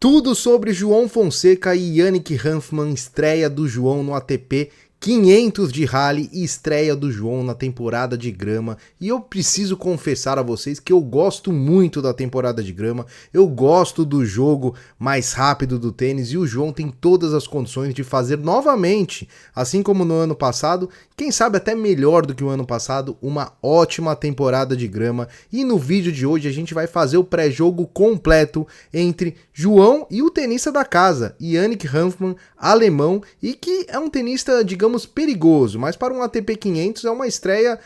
Tudo sobre João Fonseca e Yannick Hanfmann, estreia do João no ATP 500 de rally e estreia do João na temporada de grama. E eu preciso confessar a vocês que eu gosto muito da temporada de grama, eu gosto do jogo mais rápido do tênis e o João tem todas as condições de fazer novamente, assim como no ano passado, quem sabe até melhor do que o ano passado, uma ótima temporada de grama. E no vídeo de hoje a gente vai fazer o pré-jogo completo entre João e o tenista da casa, Yannick Hanfmann, alemão, e que é um tenista, digamos, perigoso, mas para um ATP 500 é uma estreia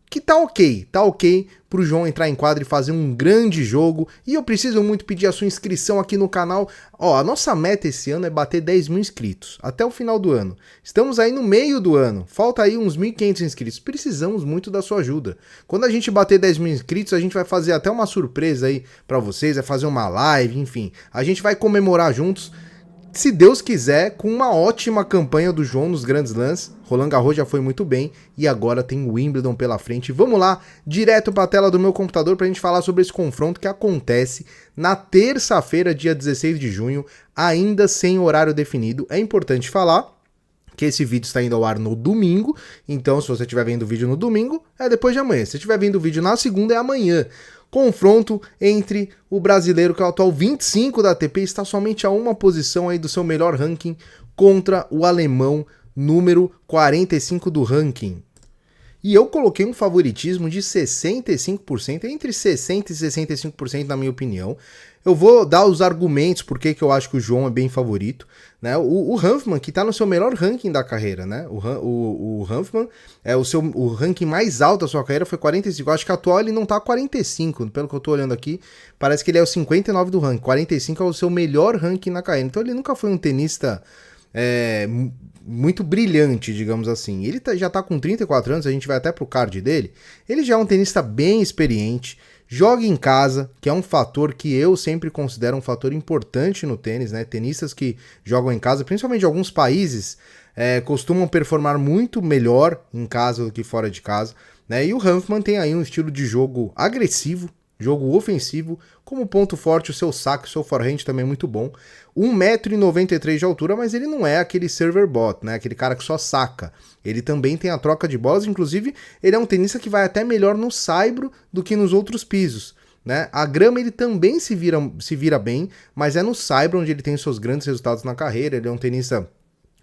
que tá ok pro João entrar em quadra e fazer um grande jogo. E eu preciso muito pedir a sua inscrição aqui no canal. Ó, a nossa meta esse ano é bater 10 mil inscritos até o final do ano. Estamos aí no meio do ano, falta aí uns 1.500 inscritos. Precisamos muito da sua ajuda. Quando a gente bater 10 mil inscritos, a gente vai fazer até uma surpresa aí pra vocês, vai fazer uma live, enfim. A gente vai comemorar juntos, se Deus quiser, com uma ótima campanha do João nos Grandes Slams. Roland Garros já foi muito bem e agora tem o Wimbledon pela frente. Vamos lá, direto para a tela do meu computador para a gente falar sobre esse confronto que acontece na terça-feira, dia 16 de junho, ainda sem horário definido. É importante falar que esse vídeo está indo ao ar no domingo, então se você estiver vendo o vídeo no domingo, é depois de amanhã. Se estiver vendo o vídeo na segunda, é amanhã. Confronto entre o brasileiro, que é o atual 25 da ATP, está somente a uma posição aí do seu melhor ranking, contra o alemão, número 45 do ranking. E eu coloquei um favoritismo de 65%, entre 60% e 65% na minha opinião. Eu vou dar os argumentos porque que eu acho que o João é bem favorito, né? O Hanfmann, que está no seu melhor ranking da carreira, né? O Hanfmann, o ranking mais alto da sua carreira foi 45. Eu acho que atual ele não tá 45, pelo que eu tô olhando aqui. Parece que ele é o 59 do ranking. 45 é o seu melhor ranking na carreira. Então ele nunca foi um tenista muito brilhante, digamos assim. Ele já tá com 34 anos, a gente vai até pro card dele. Ele já é um tenista bem experiente, joga em casa, que é um fator que eu sempre considero um fator importante no tênis, né? Tenistas que jogam em casa, principalmente de alguns países, costumam performar muito melhor em casa do que fora de casa, né? E o Hanfmann tem aí um estilo de jogo agressivo, jogo ofensivo, como ponto forte o seu saque, o seu forehand também é muito bom. 1,93 m de altura, mas ele não é aquele server bot, né? Aquele cara que só saca. Ele também tem a troca de bolas, inclusive ele é um tenista que vai até melhor no saibro do que nos outros pisos, né? A grama ele também se vira bem, mas é no saibro onde ele tem seus grandes resultados na carreira. Ele é um tenista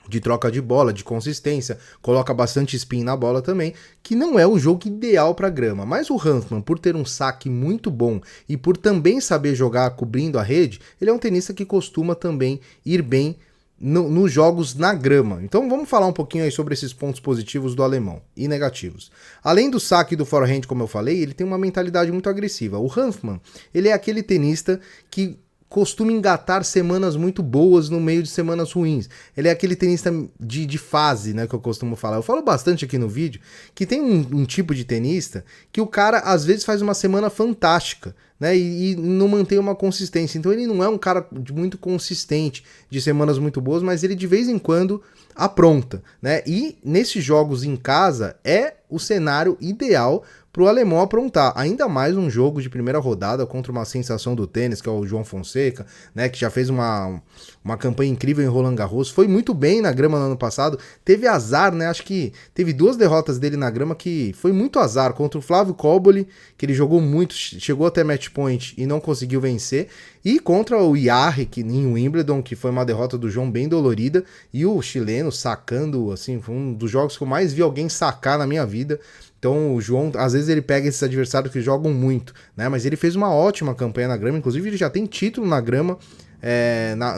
de troca de bola, de consistência, coloca bastante spin na bola também, que não é o jogo ideal para grama. Mas o Hanfmann, por ter um saque muito bom e por também saber jogar cobrindo a rede, ele é um tenista que costuma também ir bem nos jogos na grama. Então vamos falar um pouquinho aí sobre esses pontos positivos do alemão e negativos. Além do saque e do forehand, como eu falei, ele tem uma mentalidade muito agressiva. O Hanfmann, ele é aquele tenista que costuma engatar semanas muito boas no meio de semanas ruins. Ele é aquele tenista de fase, né, que eu costumo falar. Eu falo bastante aqui no vídeo que tem um tipo de tenista que o cara às vezes faz uma semana fantástica, né, e não mantém uma consistência. Então ele não é um cara muito consistente, de semanas muito boas, mas ele de vez em quando apronta, né? E nesses jogos em casa é o cenário ideal para o alemão aprontar, ainda mais um jogo de primeira rodada contra uma sensação do tênis, que é o João Fonseca, né, que já fez uma campanha incrível em Roland Garros, foi muito bem na grama no ano passado, teve azar, né, acho que teve 2 derrotas dele na grama que foi muito azar, contra o Flávio Koboli, que ele jogou muito, chegou até match point e não conseguiu vencer, e contra o Jarry, em Wimbledon, que foi uma derrota do João bem dolorida, e o chileno sacando, assim, foi um dos jogos que eu mais vi alguém sacar na minha vida. Então o João, às vezes ele pega esses adversários que jogam muito, né? Mas ele fez uma ótima campanha na grama, inclusive ele já tem título na grama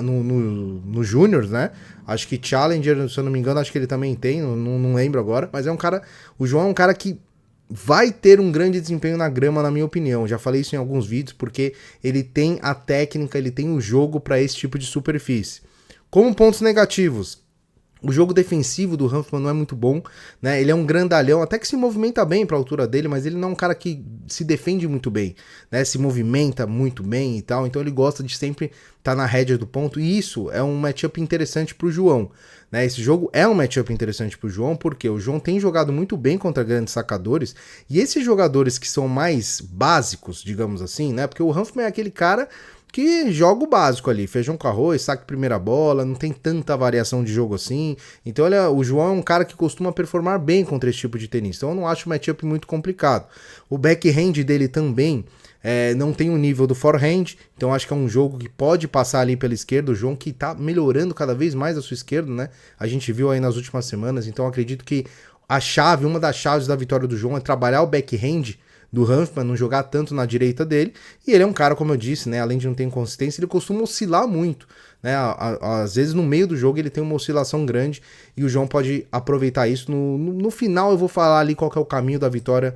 no Júnior, né? Acho que Challenger, se eu não me engano, acho que ele também tem, não lembro agora, mas o João é um cara que vai ter um grande desempenho na grama, na minha opinião. Já falei isso em alguns vídeos, porque ele tem a técnica, ele tem o jogo para esse tipo de superfície. Como pontos negativos, o jogo defensivo do Hanfmann não é muito bom, né? Ele é um grandalhão, até que se movimenta bem para a altura dele, mas ele não é um cara que se defende muito bem, né? Se movimenta muito bem e tal, então ele gosta de sempre estar na rédea do ponto, e isso é um matchup interessante para o João, né? Esse jogo é um matchup interessante para o João, porque o João tem jogado muito bem contra grandes sacadores, e esses jogadores que são mais básicos, digamos assim, né? Porque o Hanfmann é aquele cara que joga o básico ali, feijão com arroz, saque primeira bola, não tem tanta variação de jogo assim. Então o João é um cara que costuma performar bem contra esse tipo de tenista, então eu não acho o matchup muito complicado. O backhand dele também não tem o nível do forehand, então acho que é um jogo que pode passar ali pela esquerda. O João que tá melhorando cada vez mais a sua esquerda, né? A gente viu aí nas últimas semanas, então acredito que uma das chaves da vitória do João é trabalhar o backhand do Hanfmann, não jogar tanto na direita dele, e ele é um cara, como eu disse, né, além de não ter inconsistência, ele costuma oscilar muito, né, às vezes no meio do jogo ele tem uma oscilação grande, e o João pode aproveitar isso. No final eu vou falar ali qual que é o caminho da vitória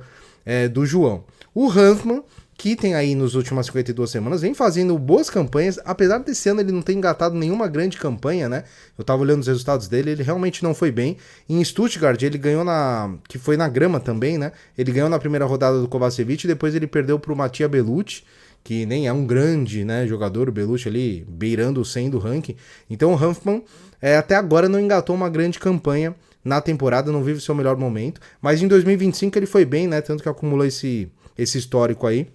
do João. O Hanfmann, que tem aí nas últimas 52 semanas, vem fazendo boas campanhas, apesar desse ano ele não ter engatado nenhuma grande campanha, né? Eu tava olhando os resultados dele, ele realmente não foi bem. Em Stuttgart, ele ganhou que foi na grama também, né? Ele ganhou na primeira rodada do Kovacevic, e depois ele perdeu pro Mattia Bellucci, que nem é um grande, né, jogador, o Bellucci ali beirando o 100 do ranking. Então o Hanfmann até agora não engatou uma grande campanha na temporada, não vive seu melhor momento, mas em 2025 ele foi bem, né? Tanto que acumulou esse histórico aí.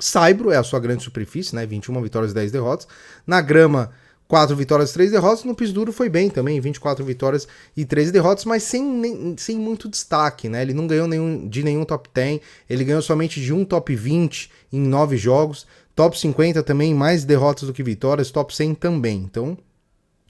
Saibro é a sua grande superfície, né? 21 vitórias e 10 derrotas. Na grama, 4 vitórias e 3 derrotas. No piso duro foi bem também, 24 vitórias e 13 derrotas, mas sem muito destaque, né? Ele não ganhou de nenhum top 10, ele ganhou somente de um top 20 em 9 jogos. Top 50 também, mais derrotas do que vitórias. Top 100 também. Então,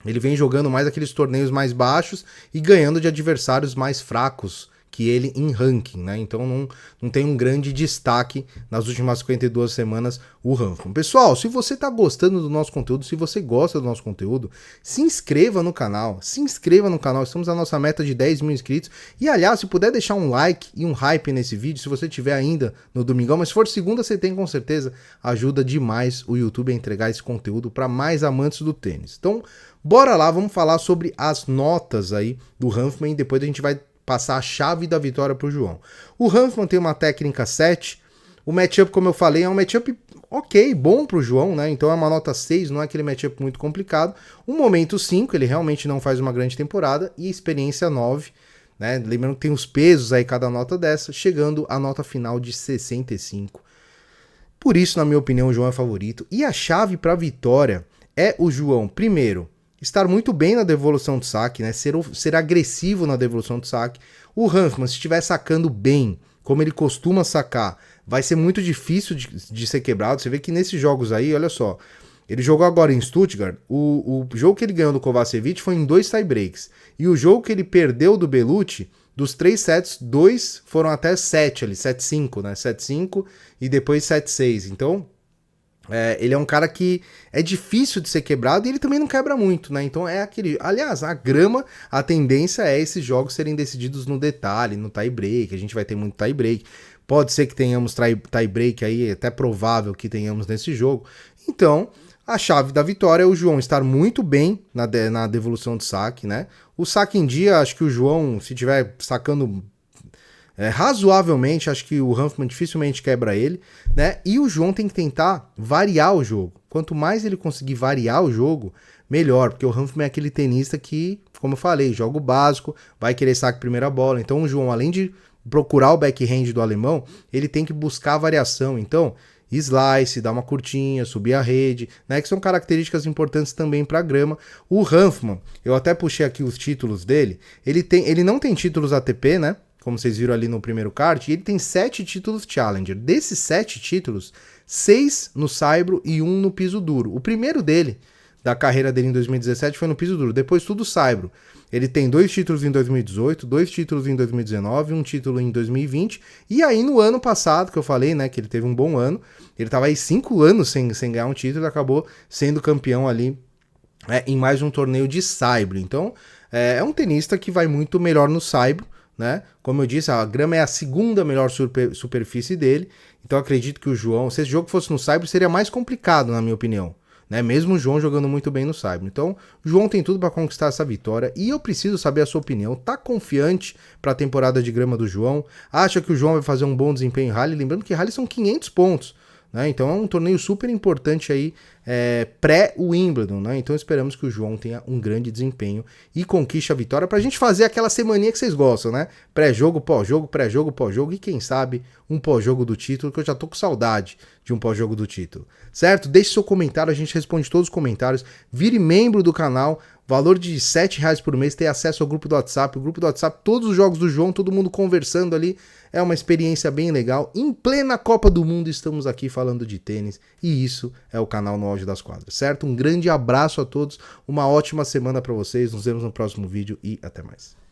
ele vem jogando mais aqueles torneios mais baixos e ganhando de adversários mais fracos que ele em ranking, né? Então não tem um grande destaque nas últimas 52 semanas o Hanfmann. Pessoal, se você tá gostando do nosso conteúdo, se você gosta do nosso conteúdo, se inscreva no canal, estamos na nossa meta de 10 mil inscritos, e aliás, se puder deixar um like e um hype nesse vídeo, se você tiver ainda no domingão, mas se for segunda, você tem com certeza, ajuda demais o YouTube a entregar esse conteúdo para mais amantes do tênis. Então, bora lá, vamos falar sobre as notas aí do Hanfmann, e depois a gente vai passar a chave da vitória para o João. O Hanfmann tem uma técnica 7, o matchup, como eu falei, é um matchup ok, bom para o João, né? Então é uma nota 6, não é aquele matchup muito complicado. O momento 5, ele realmente não faz uma grande temporada, e experiência 9, né? Lembrando que tem os pesos aí cada nota dessa, chegando à nota final de 65. Por isso, na minha opinião, o João é favorito, e a chave para a vitória é o João, primeiro, estar muito bem na devolução de saque, né? Ser agressivo na devolução de saque. O Hanfmann, se estiver sacando bem, como ele costuma sacar, vai ser muito difícil de ser quebrado. Você vê que nesses jogos aí, olha só, ele jogou agora em Stuttgart, o jogo que ele ganhou do Kovacevic foi em 2 tiebreaks. E o jogo que ele perdeu do Bellucci, dos 3 sets, 2 foram até 7 ali, 7-5, né? 7-5 e depois 7-6. Então, ele é um cara que é difícil de ser quebrado, e ele também não quebra muito, né? Então é aquele... Aliás, a grama, a tendência é esses jogos serem decididos no detalhe, no tie-break. A gente vai ter muito tie-break. Pode ser que tenhamos tie-break aí, é até provável que tenhamos nesse jogo. Então, a chave da vitória é o João estar muito bem na devolução de saque, né? O saque em dia, acho que o João, se estiver sacando razoavelmente, acho que o Hanfmann dificilmente quebra ele, né? E o João tem que tentar variar o jogo. Quanto mais ele conseguir variar o jogo, melhor, porque o Hanfmann é aquele tenista que, como eu falei, joga o básico, vai querer saque primeira bola. Então o João, além de procurar o backhand do alemão, ele tem que buscar a variação. Então, slice, dar uma curtinha, subir a rede, né, que são características importantes também para a grama. O Hanfmann, eu até puxei aqui os títulos dele, ele não tem títulos ATP, né? Como vocês viram ali no primeiro card, e ele tem 7 títulos Challenger. Desses 7 títulos, 6 no saibro e 1 no piso duro. O primeiro dele, da carreira dele em 2017, foi no piso duro, depois tudo saibro. Ele tem 2 títulos em 2018, 2 títulos em 2019, 1 título em 2020, e aí no ano passado, que eu falei, né, que ele teve um bom ano, ele estava aí 5 anos sem ganhar um título, e acabou sendo campeão ali em mais um torneio de saibro. Então, é um tenista que vai muito melhor no saibro, né? Como eu disse, a grama é a segunda melhor superfície dele, então acredito que o João, se esse jogo fosse no saibro, seria mais complicado, na minha opinião, né? Mesmo o João jogando muito bem no saibro. Então, o João tem tudo para conquistar essa vitória, e eu preciso saber a sua opinião. Tá confiante para a temporada de grama do João? Acha que o João vai fazer um bom desempenho em rally? Lembrando que rally são 500 pontos, né? Então é um torneio super importante aí, pré-Wimbledon, né? Então esperamos que o João tenha um grande desempenho e conquiste a vitória pra gente fazer aquela semaninha que vocês gostam, né? Pré-jogo, pós-jogo, pré-jogo, pós-jogo e quem sabe um pós-jogo do título, que eu já tô com saudade de um pós-jogo do título, certo? Deixe seu comentário, a gente responde todos os comentários, vire membro do canal, valor de R$7 por mês, ter acesso ao grupo do WhatsApp, o grupo do WhatsApp, todos os jogos do João, todo mundo conversando ali, é uma experiência bem legal. Em plena Copa do Mundo estamos aqui falando de tênis e isso é o canal No Auge das Quadras, certo? Um grande abraço a todos, uma ótima semana para vocês, nos vemos no próximo vídeo e até mais.